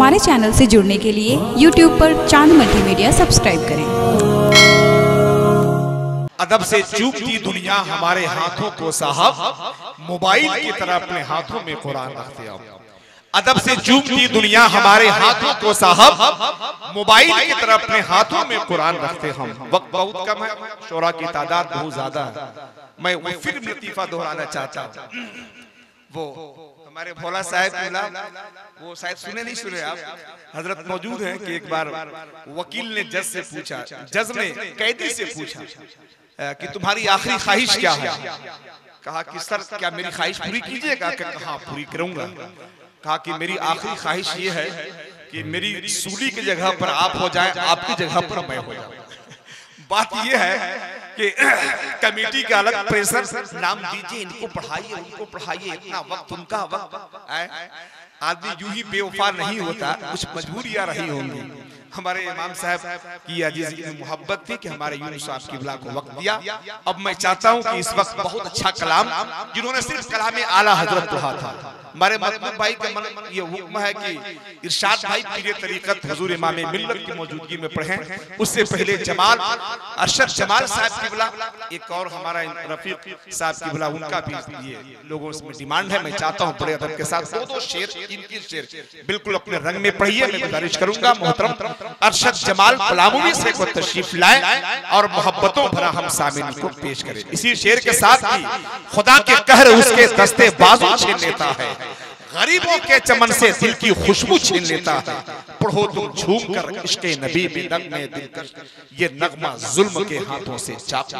हमारे चैनल से जुड़ने के लिए YouTube पर चांद मल्टीमीडिया सब्सक्राइब करें। अदब से चूकती दुनिया हमारे हाथों को साहब मोबाइल की तरह अपने हाथों में कुरान रखते हो। अदब से चूकती दुनिया हमारे हाथों को साहब मोबाइल की तरह अपने हाथों में कुरान रखते हम। वक्त बहुत कम है, शोरा की तादाद बहुत ज्यादा है। मैं वो फिर लतीफा दोहराना चाहता हूँ। वो हमारे भोला साहब वो शायद सुने नहीं सुने आप, हजरत मौजूद हैं कि एक बार वकील ने जज से पूछा, जज ने कैदी से पूछा कि तुम्हारी आखिरी ख्वाहिश क्या है। कहा कि सर क्या मेरी ख्वाहिश पूरी कीजिएगा। कहा पूरी करूंगा। कहा कि मेरी आखिरी ख्वाहिश ये है कि मेरी सूली की जगह पर आप हो जाएं, आपकी जगह पर मैं हो जाऊं। बात ये है कि कमेटी का अलग प्रेशर, नाम दीजिए, इनको पढ़ाइए, उनको पढ़ाइए, इतना वक्त उनका वक्त। आदमी यूं ही बेवफा नहीं होता, कुछ मजबूरियां रही होंगी। हमारे इमाम साहब की अजीज़ में मोहब्बत थी कि हमारे यूनुस साहब किबला को वक्त दिया। अब मैं चाहता हूं कि इस वक्त बहुत अच्छा कलाम, जिन्होंने सिर्फ कलाम आला हजरत पढ़ा था, हमारे मतलूब भाई का ये हुक्म है कि इरशाद भाई पीरे तरीकत हुजूर इमाम मिल्लत की मौजूदगी में पढ़ें। उससे पहले जमाल अरशद जमाल साहब किबला, एक और हमारा रफीक साहब किबला, उनका भी ये लोगों से डिमांड है। मैं चाहता हूं बड़े अदब के साथ दो शेर, 3 शेर बिल्कुल अपने रंग में पढ़िए। मैं गुजारिश करूंगा मोहतरम अरशद जमाल पलामवी से को तशरीफ लाए और मोहब्बतों भरा हम सामिन को पेश करें। इसी शेर के साथ ही खुदा के कहर उसके दस्ते बाजू छीन लेता है, गरीबों के चमन से दिल की खुशबू छीन लेता है। पढ़ो तुम झूम कर इश्क़े नबी में नगमे दिलकश, ये नगमा जुल्म के हाथों से चाकू।